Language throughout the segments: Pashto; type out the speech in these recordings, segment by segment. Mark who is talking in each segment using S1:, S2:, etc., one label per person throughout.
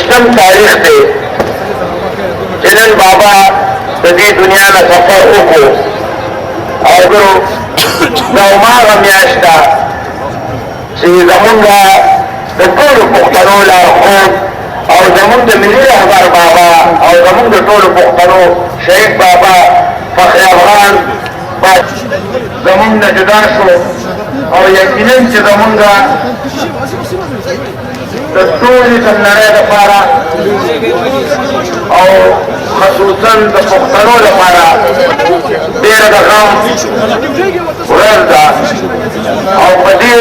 S1: شپږم تاریخ دی چې نن بابا د دې دنیا نه سفر وکړو او دا هماغه میاشت ده چې زمونږ د ټولو پښتنو لارښود او زمونږ د ملي رهبر بابا او زمونږ د ټولو پښتنو شهید بابا فخر افغان زمونږ نه جدا شو او یقینا چې زمونږ د ټولې نړۍ لپاره او خصوصا د پښتنو لپاره ډېره د غم ورځ ده او په دې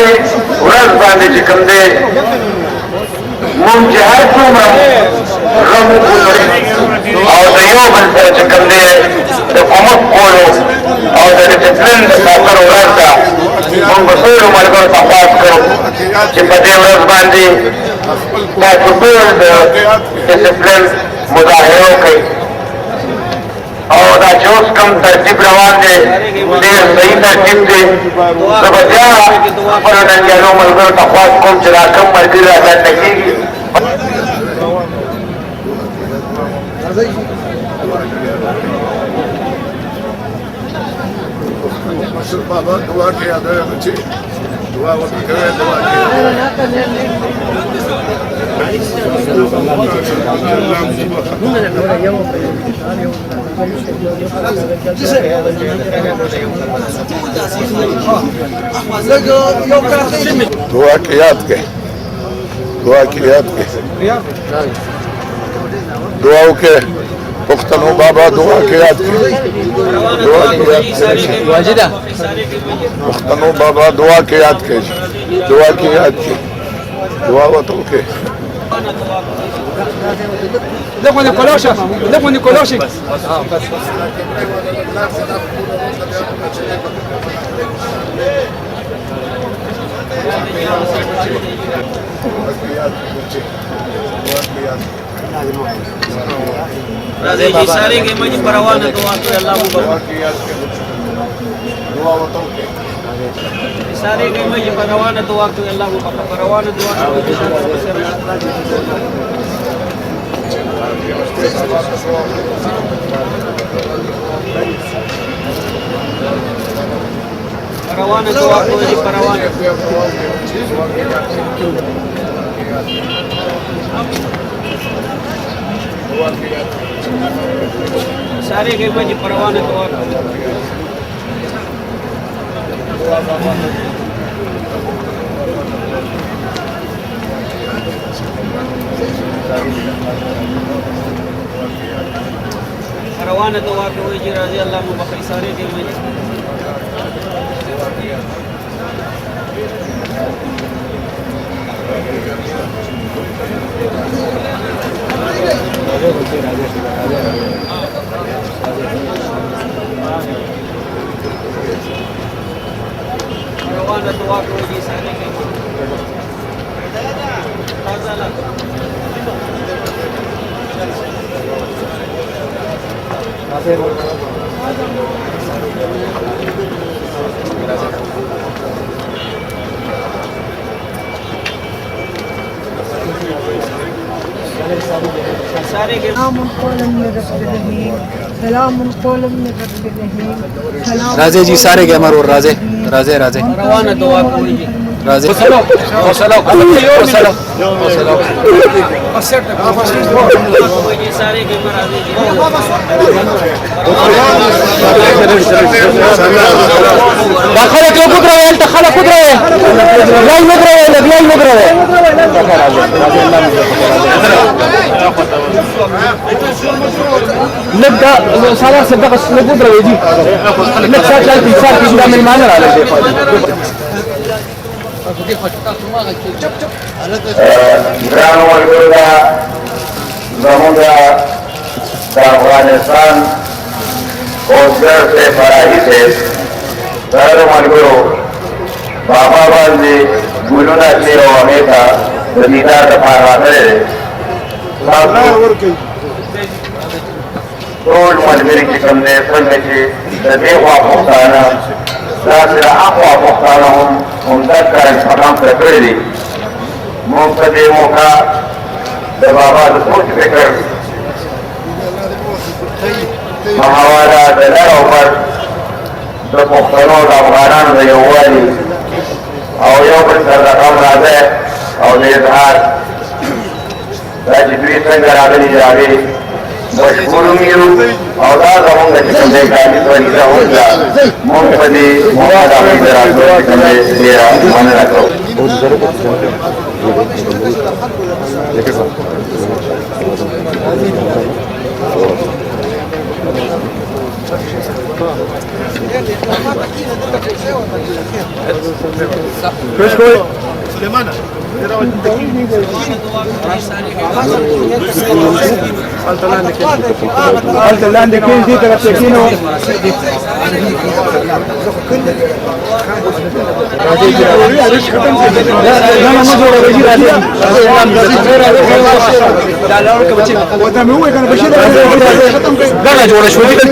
S1: ورځ باندې چې کوم دی مونږ چې هر څومره غم وکړو او د یو بل سره چې کوم دی د کومک کولو او د ډسپلین د ساتلو ورځ ده مونږ به ټولو ملګرو ته خواست کوو چې په دې ورځ باندې تاسو ټول د ډسپلین مظاهره وکړئ او دا چې اوس کوم ترتیب روان دی ډېر صحیح ترتیب دی زه به بیا خپلو ننګیالو ملګرو ته خواست کوم چې دا کوم ملګري راځنډه کېږي
S2: بابا دعا کې یاد راځي دعا وکړئ دعا دعا کې یاد کړئ دعا کې یاد کړئ دعا وکړئ پښتنو بابا دعا کې یاد کړئ دعا کې یاد کړئ واجده پښتنو بابا دعا کې یاد کړئ دعا کې یاد کړئ دعا وکړئ
S3: Dejo Nicolosha, dejo Nicolosha.
S4: Radhe जी सारे के मजी परवान दुआ तो अल्लाह मुबारक
S2: दुआ वतोके
S4: सारे के मजी परवान दुआ तो अल्लाह मुबारक परवान दुआ परवान दुआ को जी परवान सारे के मजी परवान दुआ परवान दुआ को जी राजी अल्लाह मुबारक सारे के मजी परवान दुआ को जी सारे के
S5: سلام قولا من رب الرحيم سلام قولا من رب الرحيم
S3: राजे जी सारे के अमर और राजे राजे राजे
S4: परवान दुआ को जी
S3: राजे
S4: सलाम
S3: सलाम सलाम
S4: जी सारे के राजे जी
S3: دخلك لو قدرة انت خلك قدرة لا يقدر ولا لا يقدر نبدا خلاص نبدا قدرة يجي نكسر لا تنسى كذا من المعنى على
S1: ګرانو ملګرو دا زموږ د افغانستان اوسګر سے فرحي صاحب ګرانو ملګرو بابا باندې ګلونه چې او هغې ته د دیدار دپاره راغلی دی ټول ملګري چې کوم دی څنګه چې د دې خوا پښتانه داسې د هاخوا پښتانه هم همدغه کار انستاګرام ته کړی دي موږ په دې موقع د بابا د سوچ فکر محاوله د لر او بر د پښتنو د افغانانو د یووالي او یو بل سره د غم راځي او د اظهار دا چې دوی څنګه راغلي د هغې مشکور هم یو او دا زمونږ چې کوم دی کاري طریقه هم ده موږ په دې محمد حفیظ د راتلو چې کوم دی ډېره مننه کوو
S3: Alta لاندې کې دې طرف ته کینو دا جوړه شوې ده